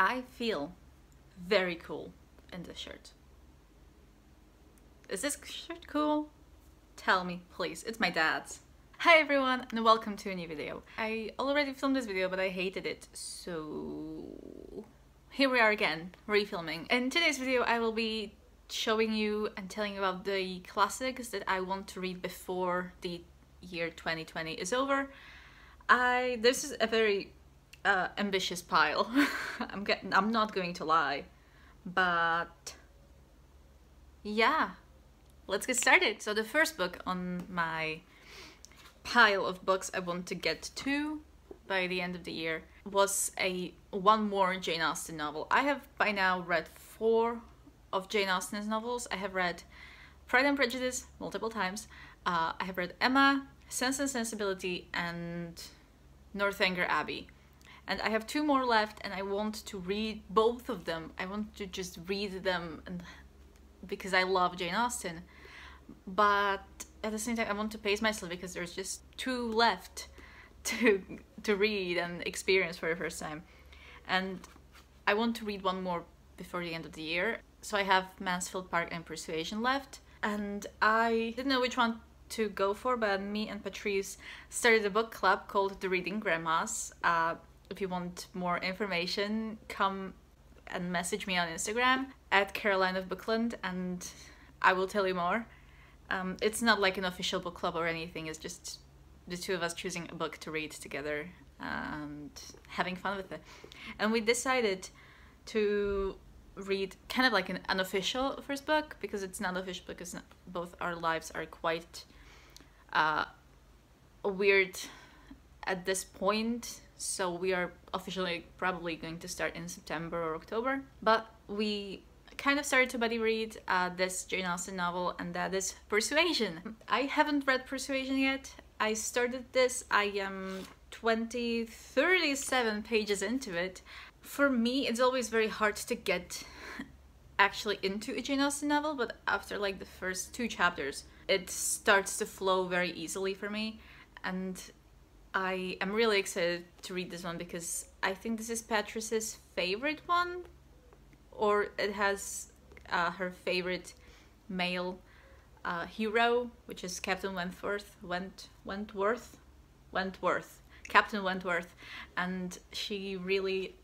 I feel very cool in this shirt. Is this shirt cool? Tell me, please. It's my dad's. Hi everyone and welcome to a new video. I already filmed this video but I hated it, so here we are again, refilming. In today's video I will be showing you and telling you about the classics that I want to read before the year 2020 is over. This is a very ambitious pile. I'm not going to lie, but yeah, let's get started. So the first book on my pile of books I want to get to by the end of the year was one more Jane Austen novel. I have by now read 4 of Jane Austen's novels. I have read Pride and Prejudice multiple times. I have read Emma, Sense and Sensibility, and Northanger Abbey. And I have 2 more left and I want to read both of them. I want to just read them because I love Jane Austen. But at the same time I want to pace myself because there's just 2 left to read and experience for the first time. And I want to read one more before the end of the year. So I have Mansfield Park and Persuasion left. And I didn't know which one to go for, but me and Patrice started a book club called The Reading Grandmas. If you want more information, come and message me on Instagram at Caroline of Bookland and I will tell you more. It's not like an official book club or anything, it's just the 2 of us choosing a book to read together and having fun with it. And we decided to read kind of like an unofficial first book, because it's not official because both our lives are quite weird at this point. So we are officially probably going to start in September or October. But we kind of started to buddy read this Jane Austen novel, and that is Persuasion. I haven't read Persuasion yet. I started this, I am 37 pages into it. For me, it's always very hard to get actually into a Jane Austen novel, but after like the first 2 chapters, it starts to flow very easily for me. And I am really excited to read this one because I think this is Patrice's favorite one, or it has her favorite male hero, which is Captain Captain Wentworth, and she really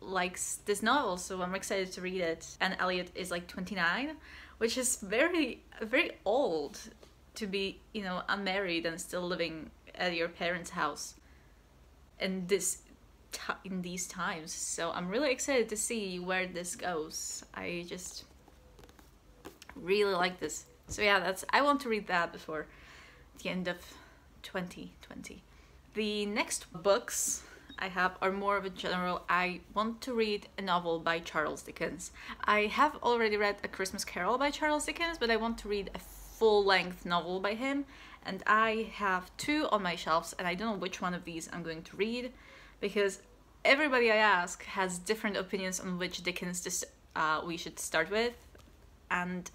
likes this novel, so I'm excited to read it. And Elliot is like 29, which is very, very old to be, you know, unmarried and still living at your parents' house in these times. So I'm really excited to see where this goes. I just really like this. So yeah, I want to read that before the end of 2020. The next books I have are more of a general. I want to read a novel by Charles Dickens. I have already read A Christmas Carol by Charles Dickens, but I want to read a full-length novel by him. And I have 2 on my shelves, and I don't know which one of these I'm going to read, because everybody I ask has different opinions on which Dickens we should start with, and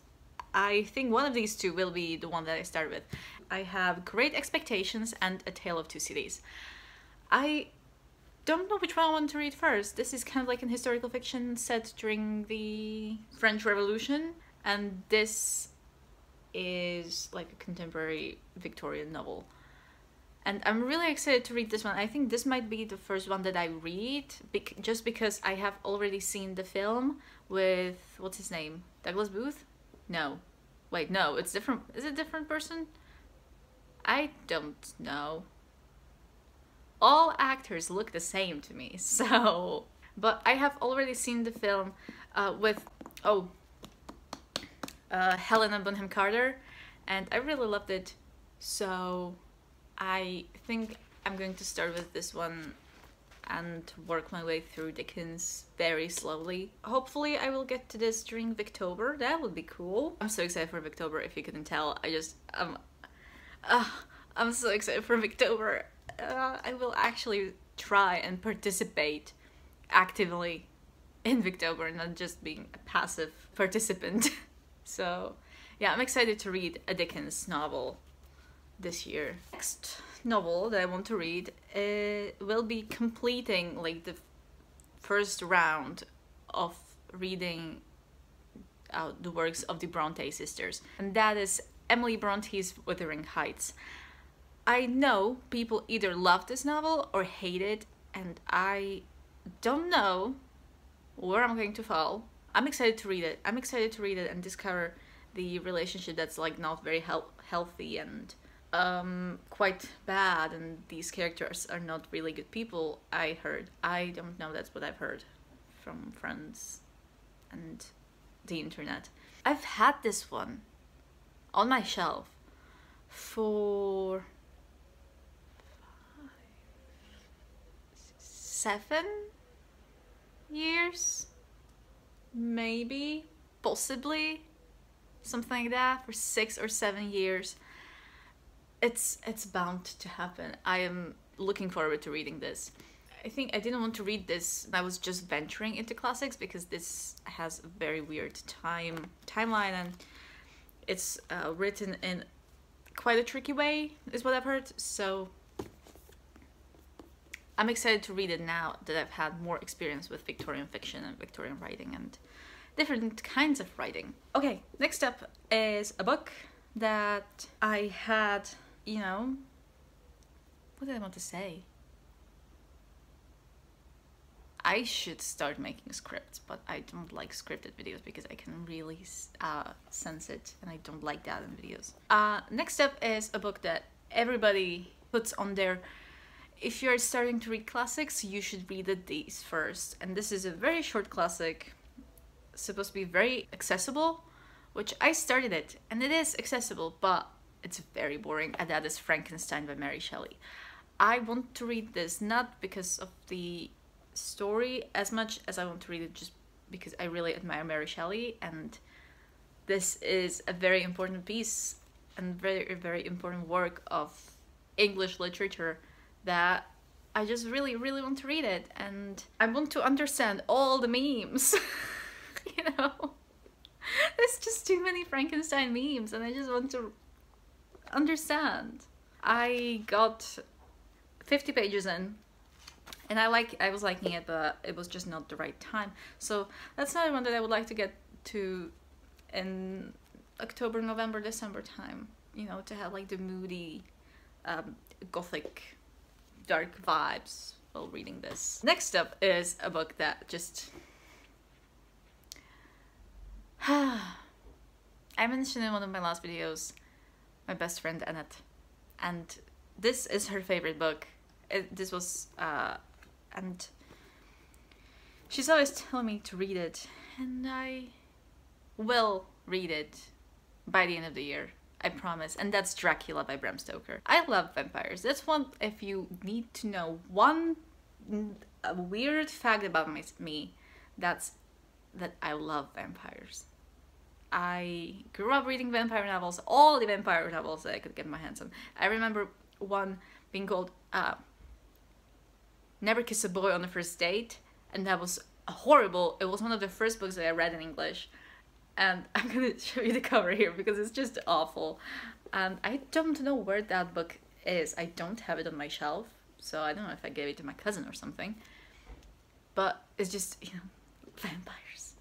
I think one of these 2 will be the one that I start with. I have Great Expectations and A Tale of Two Cities. I don't know which one I want to read first. This is kind of like an historical fiction set during the French Revolution, and this is like a contemporary Victorian novel. And I'm really excited to read this one. I think this might be the first one that I read, just because I have already seen the film with, what's his name? Douglas Booth? No. Wait, no, it's different. Is it a different person? I don't know. All actors look the same to me, so... But I have already seen the film with, Helena Bonham Carter, and I really loved it. So I think I'm going to start with this one and work my way through Dickens very slowly. Hopefully I will get to this during Victober. That would be cool. I'm so excited for Victober, if you couldn't tell. I'm so excited for Victober. I will actually try and participate actively in Victober, not just being a passive participant. So yeah, I'm excited to read a Dickens novel this year. Next novel that I want to read will be completing like the first round of reading the works of the Bronte sisters, and that is Emily Bronte's Wuthering Heights. I know people either love this novel or hate it, and I don't know where I'm going to fall. I'm excited to read it. I'm excited to read it and discover the relationship that's like not very healthy and quite bad, and these characters are not really good people, I heard. I don't know, that's what I've heard from friends and the internet. I've had this one on my shelf for 7 years, maybe, possibly, something like that, for 6 or 7 years. It's bound to happen. I am looking forward to reading this. I think I didn't want to read this. I was just venturing into classics because this has a very weird timeline, and it's written in quite a tricky way, is what I've heard. So I'm excited to read it now that I've had more experience with Victorian fiction and Victorian writing and different kinds of writing. Okay, next up is a book that I had, you know, what did I want to say? I should start making scripts, but I don't like scripted videos because I can really sense it, and I don't like that in videos. Next up is a book that everybody puts on their, if you're starting to read classics, you should read these first. And this is a very short classic, supposed to be very accessible, which I started it, and it is accessible, but it's very boring, and that is Frankenstein by Mary Shelley. I want to read this not because of the story as much as I want to read it just because I really admire Mary Shelley, and this is a very important piece and very, very important work of English literature that I just really, really want to read it, and I want to understand all the memes. You know, there's just too many Frankenstein memes, and I just want to understand. I got 50 pages in, and I was liking it, but it was just not the right time. So that's another one that I would like to get to in October, November, December time, you know, to have like the moody, gothic, dark vibes while reading this. Next up is a book that just I mentioned in one of my last videos my best friend Annette, and this is her favorite book. This was and she's always telling me to read it, and I will read it by the end of the year, I promise. And that's Dracula by Bram Stoker. I love vampires. That's one, if you need to know one weird fact about me, that's that I love vampires. I grew up reading vampire novels, all the vampire novels that I could get my hands on. I remember one being called Never Kiss a Boy on the First Date, and that was horrible. It was one of the first books that I read in English, and I'm gonna show you the cover here because it's just awful. And I don't know where that book is. I don't have it on my shelf, so I don't know if I gave it to my cousin or something. But it's just, you know, vampires.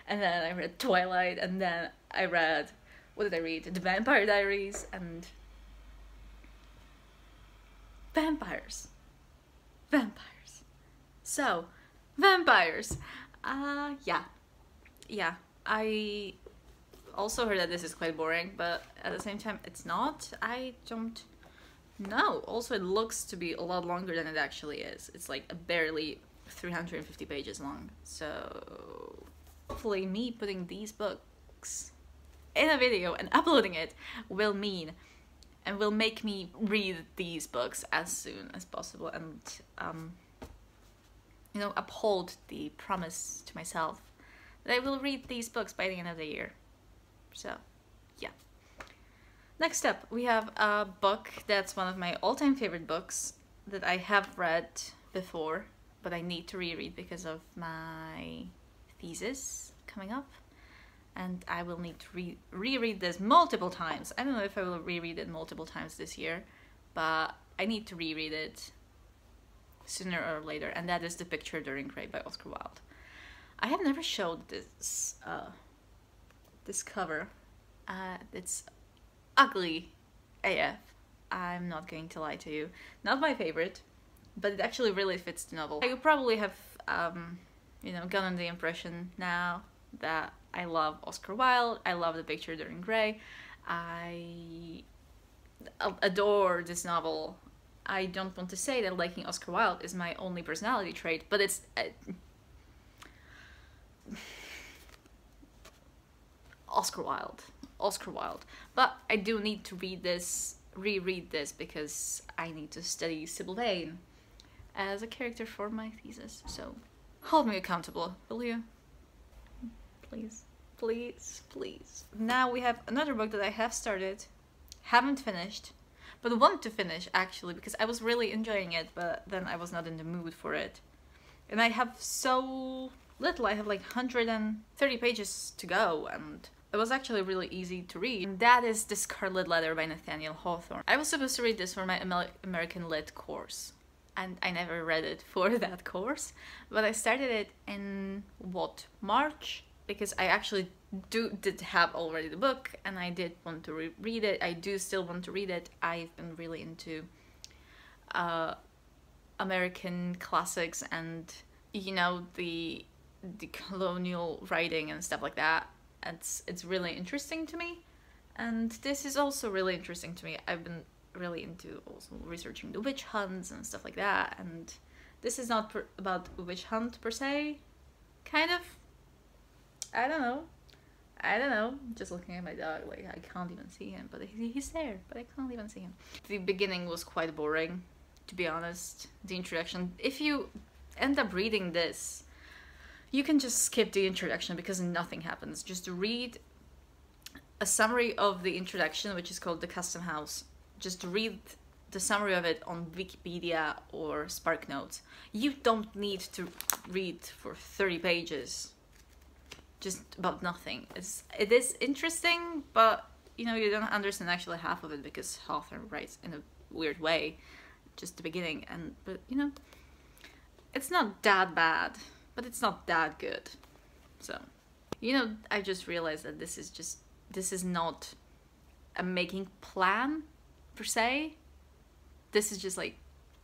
And then I read Twilight, and then I read, what did I read? The Vampire Diaries, and vampires. So, vampires. Yeah. I also heard that this is quite boring, but at the same time, it's not. I don't know. Also, it looks to be a lot longer than it actually is. It's like barely 350 pages long. So, hopefully me putting these books in a video and uploading it will mean and will make me read these books as soon as possible, and you know, uphold the promise to myself that I will read these books by the end of the year. So yeah. Next up, we have a book that's one of my all-time favorite books that I have read before, but I need to reread because of my thesis coming up, and I will need to reread this multiple times. I don't know if I will reread it multiple times this year, but I need to reread it sooner or later, and that is The Picture Dorian Gray by Oscar Wilde. I have never showed this this cover. It's ugly AF. I'm not going to lie to you. Not my favorite, but it actually really fits the novel. You probably have, you know, gotten the impression now that I love Oscar Wilde. I love The Picture Dorian Gray. I adore this novel. I don't want to say that liking Oscar Wilde is my only personality trait, but it's Oscar Wilde. But I do need to reread this because I need to study Sybil Vane as a character for my thesis. So hold me accountable, will you? Please, please, please. Now we have another book that I have started, haven't finished, but want to finish actually because I was really enjoying it, but then I was not in the mood for it. And I have so little, I have like 130 pages to go, and it was actually really easy to read. And that is The Scarlet Letter by Nathaniel Hawthorne. I was supposed to read this for my American Lit course, and I never read it for that course, but I started it in, what, March? Because I actually did have already the book, and I did want to read it. I do still want to read it. I've been really into American classics and, you know, the colonial writing and stuff like that. It's really interesting to me, and this is also really interesting to me. I've been really into also researching the witch hunts and stuff like that, and this is not about a witch hunt per se, kind of. I don't know, just looking at my dog, like I can't even see him, but he's there, but I can't even see him. The beginning was quite boring, to be honest, the introduction. If you end up reading this, you can just skip the introduction because nothing happens. Just read a summary of the introduction, which is called The Custom House. Just read the summary of it on Wikipedia or SparkNotes. You don't need to read for 30 pages just about nothing. It is interesting, but you know, you don't understand actually half of it because Hawthorne writes in a weird way, just the beginning, but you know, it's not that bad, but it's not that good. So, you know, I just realized that this is not a making plan per se. This is just like,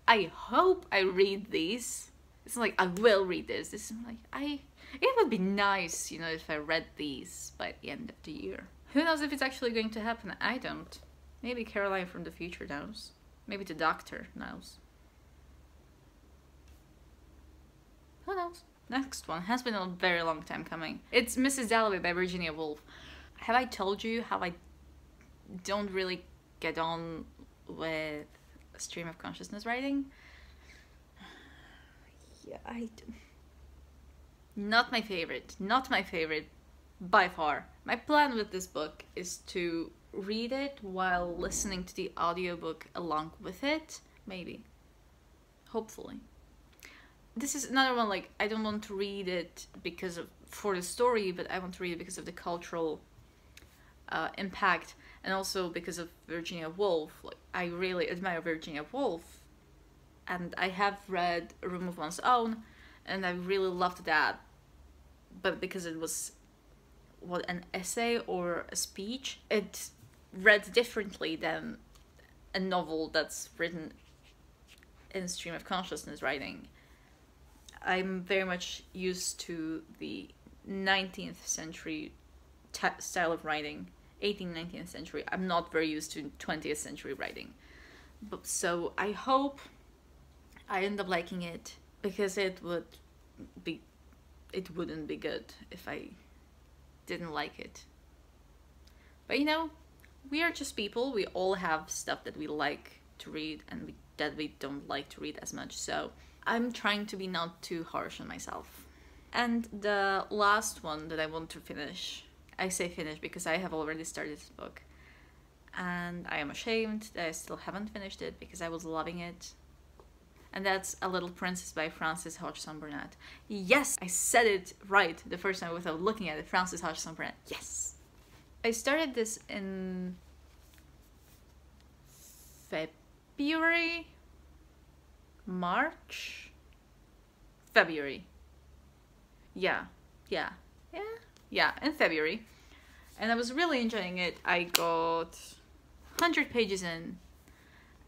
I hope I read these. It's not like I will read this. This is like, it would be nice, you know, if I read these by the end of the year. Who knows if it's actually going to happen? I don't. Maybe Caroline from the future knows. Maybe the doctor knows. Who knows? Next one has been a very long time coming. It's Mrs. Dalloway by Virginia Woolf. Have I told you how I don't really get on with stream of consciousness writing? Yeah, not my favorite by far. My plan with this book is to read it while listening to the audiobook along with it, maybe, hopefully. This is another one, like, I don't want to read it for the story, but I want to read it because of the cultural impact, and also because of Virginia Woolf. Like, I really admire Virginia Woolf, and I have read A Room of One's Own, and I really loved that, but because it was, what, an essay or a speech, it read differently than a novel that's written in stream of consciousness writing. I'm very much used to the 19th century style of writing, 18th, 19th century. I'm not very used to 20th century writing. So I hope I end up liking it, because it wouldn't be good if I didn't like it. But you know, we are just people. We all have stuff that we like to read and that we don't like to read as much. So I'm trying to be not too harsh on myself. And the last one that I want to finish, I say finish because I have already started this book, and I am ashamed that I still haven't finished it because I was loving it. And that's A Little Princess by Frances Hodgson Burnett. Yes, I said it right the first time without looking at it. Frances Hodgson Burnett. Yes. I started this in February? March? February. Yeah, Yeah, in February. And I was really enjoying it. I got 100 pages in,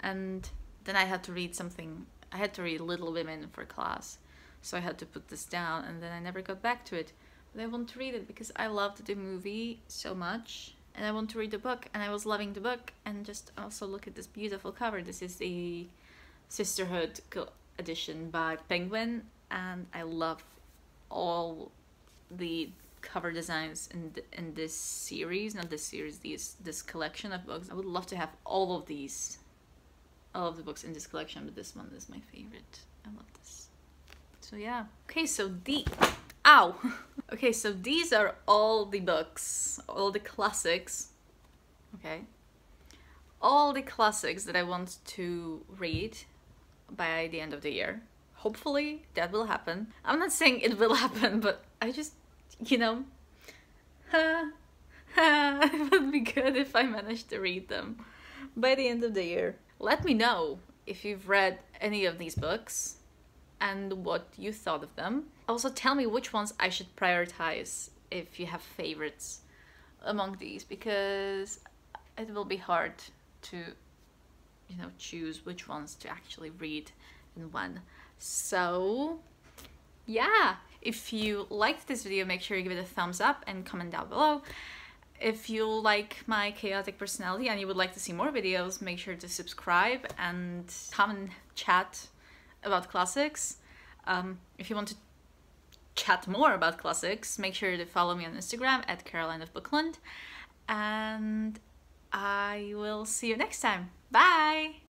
and then I had to read something. I had to read Little Women for class, so I had to put this down, and then I never got back to it. But I want to read it because I loved the movie so much, and I want to read the book, and I was loving the book. And just also look at this beautiful cover. This is the Sisterhood edition by Penguin, and I love all the cover designs in this series, not this series, this collection of books. I would love to have all of the books in this collection, but this one is my favorite. I love this. So yeah. Okay, so okay, so these are all the books, all the classics. Okay. All the classics that I want to read by the end of the year. Hopefully that will happen. I'm not saying it will happen, but I just, you know, it would be good if I managed to read them by the end of the year. Let me know if you've read any of these books and what you thought of them. Also tell me which ones I should prioritize if you have favorites among these, because it will be hard to, you know, choose which ones to actually read and when. So yeah, if you liked this video, make sure you give it a thumbs up and comment down below. If you like my chaotic personality and you would like to see more videos, make sure to subscribe and come and chat about classics. If you want to chat more about classics, make sure to follow me on Instagram at Caroline of Bookland. And I will see you next time. Bye!